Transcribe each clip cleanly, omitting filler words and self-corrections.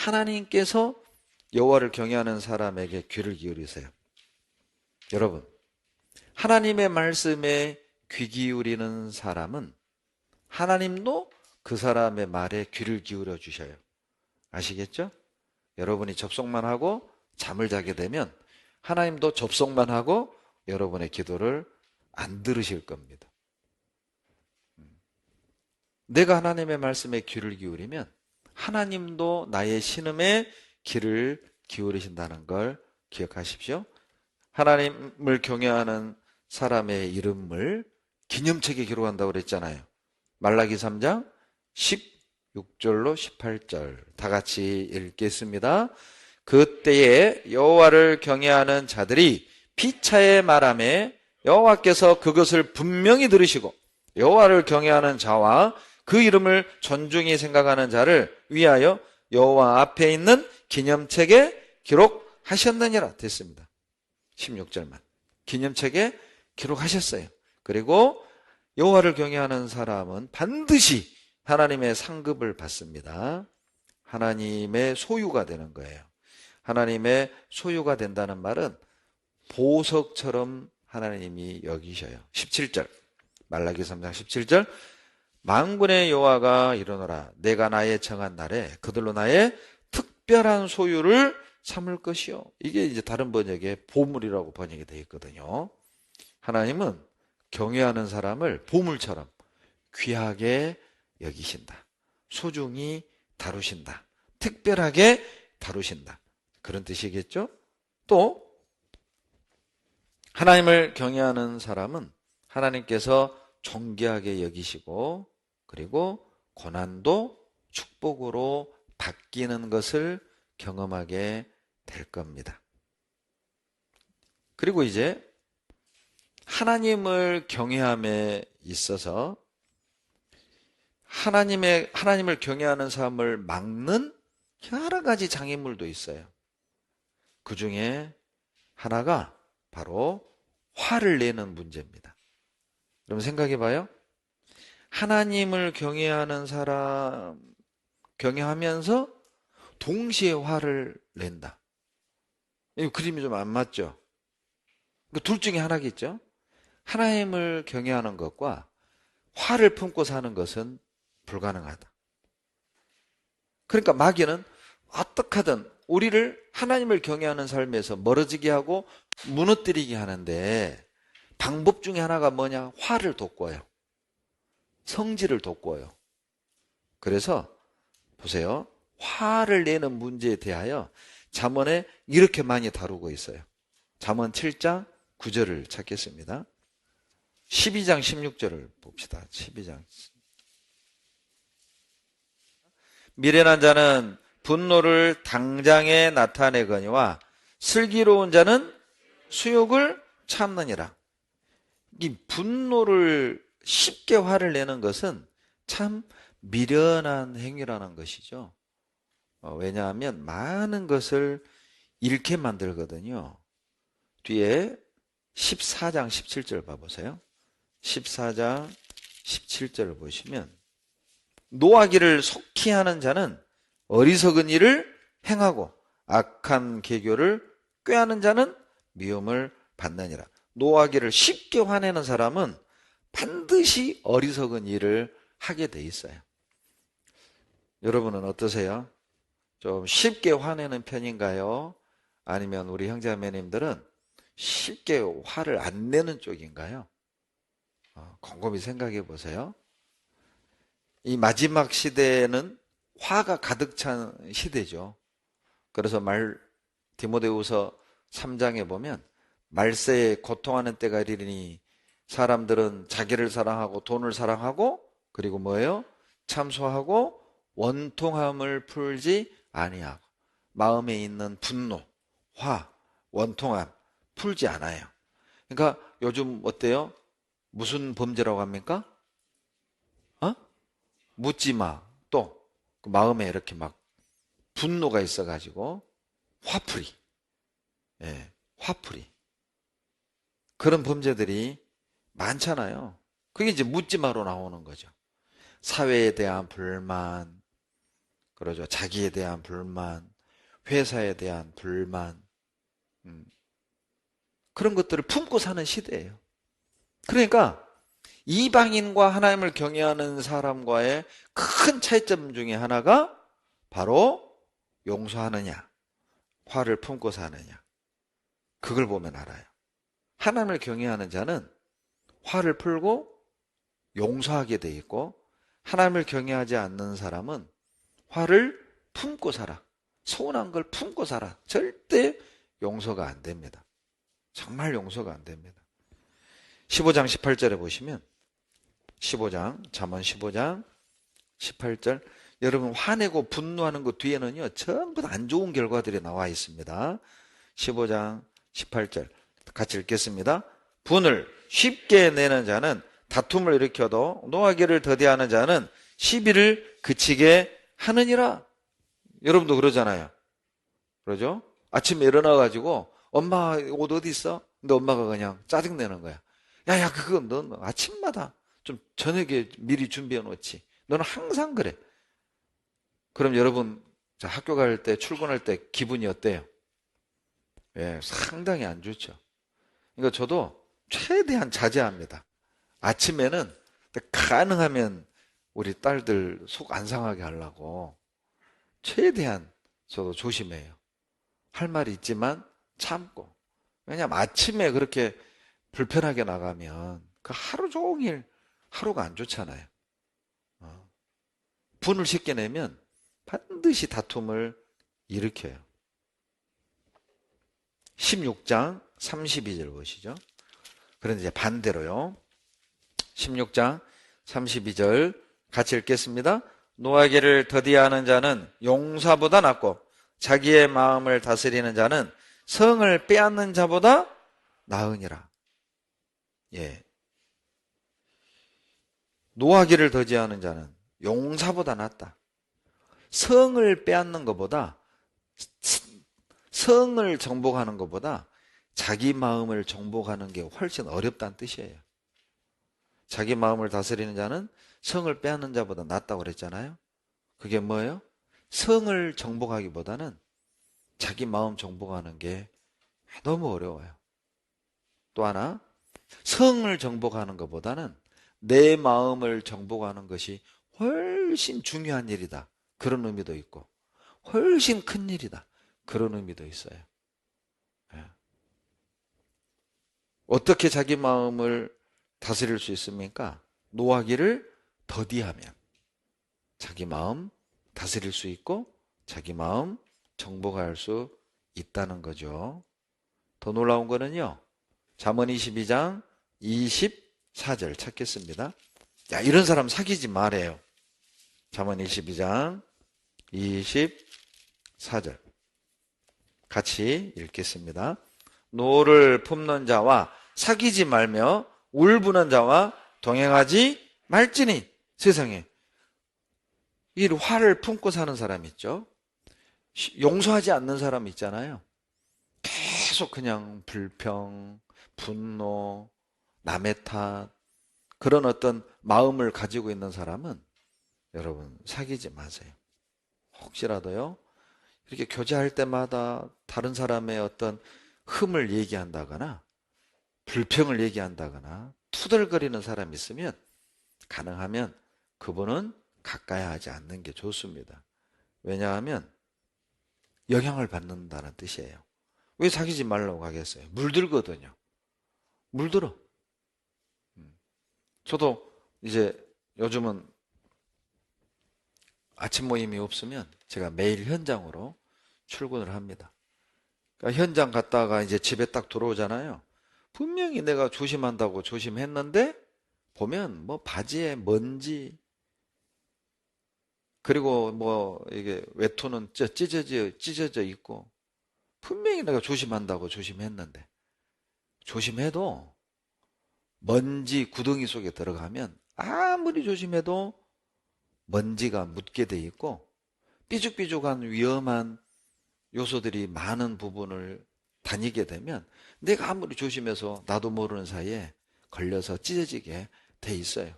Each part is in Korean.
하나님께서 여호와를 경외하는 사람에게 귀를 기울이세요. 여러분, 하나님의 말씀에 귀 기울이는 사람은 하나님도 그 사람의 말에 귀를 기울여 주셔요. 아시겠죠? 여러분이 접속만 하고 잠을 자게 되면 하나님도 접속만 하고 여러분의 기도를 안 들으실 겁니다. 내가 하나님의 말씀에 귀를 기울이면 하나님도 나의 신음에 귀를 기울이신다는 걸 기억하십시오. 하나님을 경외하는 사람의 이름을 기념책에 기록한다고 그랬잖아요. 말라기 3장 16절로 18절 다 같이 읽겠습니다. 그때에 여호와를 경외하는 자들이 피차에 말하매 여호와께서 그것을 분명히 들으시고 여호와를 경외하는 자와 그 이름을 존중히 생각하는 자를 위하여 여호와 앞에 있는 기념책에 기록하셨느니라 됐습니다. 16절만 기념책에 기록하셨어요. 그리고 여호와를 경외하는 사람은 반드시 하나님의 상급을 받습니다. 하나님의 소유가 되는 거예요. 하나님의 소유가 된다는 말은 보석처럼 하나님이 여기셔요. 17절 말라기 3장 17절 만군의 여호와가 이르노라 내가 나의 정한 날에 그들로 나의 특별한 소유를 삼을 것이요. 이게 이제 다른 번역에 보물이라고 번역이 되어 있거든요. 하나님은 경외하는 사람을 보물처럼 귀하게 여기신다. 소중히 다루신다. 특별하게 다루신다. 그런 뜻이겠죠? 또 하나님을 경외하는 사람은 하나님께서 존귀하게 여기시고 그리고 고난도 축복으로 바뀌는 것을 경험하게 될 겁니다. 그리고 이제 하나님을 경외함에 있어서 하나님을 경외하는 사람을 막는 여러 가지 장애물도 있어요. 그 중에 하나가 바로 화를 내는 문제입니다. 여러분 생각해 봐요. 하나님을 경외하는 사람, 경외하면서 동시에 화를 낸다. 이 그림이 좀 안 맞죠? 둘 중에 하나겠죠? 하나님을 경외하는 것과 화를 품고 사는 것은 불가능하다. 그러니까 마귀는 어떻게 하든 우리를 하나님을 경외하는 삶에서 멀어지게 하고 무너뜨리게 하는데 방법 중에 하나가 뭐냐? 화를 돋궈요. 성질을 돋궈요. 그래서 보세요. 화를 내는 문제에 대하여 잠언에 이렇게 많이 다루고 있어요. 잠언 7장 9절을 찾겠습니다. 12장 16절을 봅시다. 12장. 미련한 자는 분노를 당장에 나타내거니와 슬기로운 자는 수욕을 참느니라. 이 분노를 쉽게 화를 내는 것은 참 미련한 행위라는 것이죠. 왜냐하면 많은 것을 잃게 만들거든요. 뒤에 14장 17절 봐보세요. 14장 17절을 보시면 노하기를 속히 하는 자는 어리석은 일을 행하고 악한 계교를 꾀하는 자는 미움을 받느니라. 노하기를 쉽게 화내는 사람은 반드시 어리석은 일을 하게 돼 있어요. 여러분은 어떠세요? 좀 쉽게 화내는 편인가요? 아니면 우리 형제자매님들은 쉽게 화를 안 내는 쪽인가요? 곰곰이 생각해 보세요. 이 마지막 시대에는 화가 가득 찬 시대죠. 그래서 디모데후서 3장에 보면 말세에 고통하는 때가 이르니 사람들은 자기를 사랑하고 돈을 사랑하고 그리고 뭐예요? 참소하고 원통함을 풀지 아니하고 마음에 있는 분노, 화, 원통함 풀지 않아요. 그러니까 요즘 어때요? 무슨 범죄라고 합니까? 묻지 마. 또 그 마음에 이렇게 막 분노가 있어가지고 화풀이, 화풀이 그런 범죄들이 많잖아요. 그게 이제 묻지 마로 나오는 거죠. 사회에 대한 불만, 그러죠. 자기에 대한 불만, 회사에 대한 불만, 그런 것들을 품고 사는 시대예요. 그러니까 이방인과 하나님을 경외하는 사람과의 큰 차이점 중에 하나가 바로 용서하느냐, 화를 품고 사느냐. 그걸 보면 알아요. 하나님을 경외하는 자는 화를 풀고 용서하게 돼 있고, 하나님을 경외하지 않는 사람은 화를 품고 살아. 서운한 걸 품고 살아. 절대 용서가 안 됩니다. 정말 용서가 안 됩니다. 15장 18절에 보시면 15장 잠언 15장 18절, 여러분 화내고 분노하는 것 뒤에는요 전부 다 안 좋은 결과들이 나와 있습니다. 15장 18절 같이 읽겠습니다. 분을 쉽게 내는 자는 다툼을 일으켜도 노하기를 더디하는 자는 시비를 그치게 하느니라. 여러분도 그러잖아요. 그러죠? 아침에 일어나가지고 엄마 옷 어디 있어? 근데 엄마가 그냥 짜증내는 거야. 야야, 그건 넌 아침마다 좀 저녁에 미리 준비해 놓지. 너는 항상 그래. 그럼 여러분 학교 갈 때, 출근할 때 기분이 어때요? 예, 상당히 안 좋죠. 그러니까 저도 최대한 자제합니다. 아침에는 가능하면 우리 딸들 속 안 상하게 하려고 최대한 저도 조심해요. 할 말이 있지만 참고. 왜냐면 아침에 그렇게 불편하게 나가면 그 하루 종일 하루가 안 좋잖아요. 분을 쉽게 내면 반드시 다툼을 일으켜요. 16장 32절 보시죠. 그런데 이제 반대로요. 16장 32절 같이 읽겠습니다. 노하기를 더디하는 자는 용사보다 낫고 자기의 마음을 다스리는 자는 성을 빼앗는 자보다 나으니라. 예. 노하기를 더디하는 자는 용사보다 낫다. 성을 빼앗는 것보다, 성을 정복하는 것보다 자기 마음을 정복하는 게 훨씬 어렵다는 뜻이에요. 자기 마음을 다스리는 자는 성을 빼앗는 자보다 낫다고 그랬잖아요. 그게 뭐예요? 성을 정복하기보다는 자기 마음 정복하는 게 너무 어려워요. 또 하나, 성을 정복하는 것보다는 내 마음을 정복하는 것이 훨씬 중요한 일이다. 그런 의미도 있고, 훨씬 큰 일이다. 그런 의미도 있어요. 어떻게 자기 마음을 다스릴 수 있습니까? 노하기를 더디하면 자기 마음 다스릴 수 있고 자기 마음 정복할 수 있다는 거죠. 더 놀라운 거는요, 잠언 22장 24절 찾겠습니다. 야, 이런 사람 사귀지 말아요. 잠언 22장 24절 같이 읽겠습니다. 노를 품는 자와 사귀지 말며 울부는 자와 동행하지 말지니. 세상에 이 화를 품고 사는 사람 있죠. 용서하지 않는 사람 있잖아요. 계속 그냥 불평, 분노, 남의 탓, 그런 어떤 마음을 가지고 있는 사람은 여러분 사귀지 마세요. 혹시라도요, 이렇게 교제할 때마다 다른 사람의 어떤 흠을 얘기한다거나 불평을 얘기한다거나 투덜거리는 사람이 있으면 가능하면 그분은 가까이 하지 않는 게 좋습니다. 왜냐하면 영향을 받는다는 뜻이에요. 왜 사귀지 말라고 하겠어요? 물들거든요. 물들어. 저도 이제 요즘은 아침 모임이 없으면 제가 매일 현장으로 출근을 합니다. 그러니까 현장 갔다가 이제 집에 딱 들어오잖아요. 분명히 내가 조심한다고 조심했는데 보면 뭐 바지에 먼지, 그리고 뭐 이게 외투는 찢어져 있고, 분명히 내가 조심한다고 조심했는데, 조심해도 먼지 구덩이 속에 들어가면 아무리 조심해도 먼지가 묻게 돼 있고 삐죽삐죽한 위험한 요소들이 많은 부분을 다니게 되면 내가 아무리 조심해서 나도 모르는 사이에 걸려서 찢어지게 돼 있어요.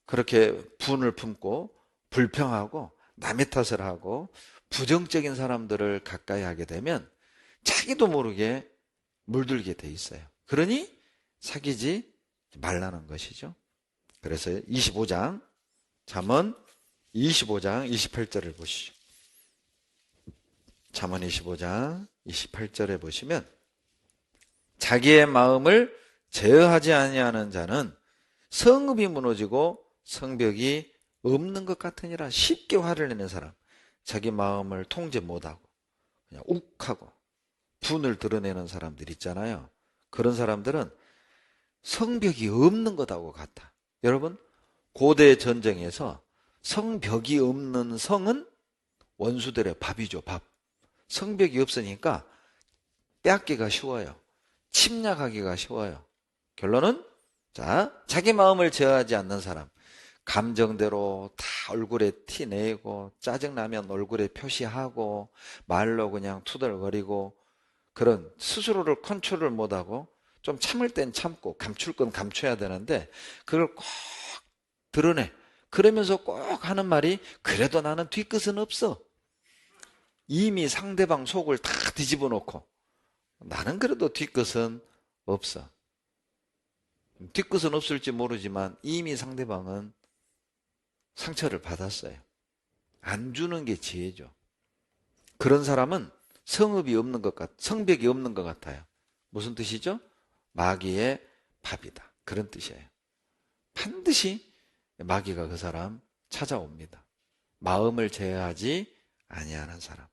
그렇게 분을 품고 불평하고 남의 탓을 하고 부정적인 사람들을 가까이 하게 되면 자기도 모르게 물들게 돼 있어요. 그러니 사귀지 말라는 것이죠. 그래서 25장, 잠언 25장 28절을 보시죠. 잠언 25장 28절에 보시면 자기의 마음을 제어하지 아니하는 자는 성읍이 무너지고 성벽이 없는 것 같으니라. 쉽게 화를 내는 사람, 자기 마음을 통제 못하고 그냥 욱하고 분을 드러내는 사람들 있잖아요. 그런 사람들은 성벽이 없는 것하고 같아. 여러분, 고대 전쟁에서 성벽이 없는 성은 원수들의 밥이죠, 밥. 성벽이 없으니까 빼앗기가 쉬워요. 침략하기가 쉬워요. 결론은 자기 마음을 제어하지 않는 사람, 감정대로 다 얼굴에 티내고 짜증나면 얼굴에 표시하고 말로 그냥 투덜거리고 그런 스스로를 컨트롤 못하고 좀 참을 땐 참고 감출 건 감춰야 되는데 그걸 꼭 드러내. 그러면서 꼭 하는 말이 그래도 나는 뒤끝은 없어. 이미 상대방 속을 다 뒤집어 놓고 나는 그래도 뒤끝은 없어. 뒤끝은 없을지 모르지만 이미 상대방은 상처를 받았어요. 안 주는 게 지혜죠. 그런 사람은 성벽이 없는 것 같아요. 무슨 뜻이죠? 마귀의 밥이다. 그런 뜻이에요. 반드시 마귀가 그 사람 찾아옵니다. 마음을 제어하지 아니하는 사람.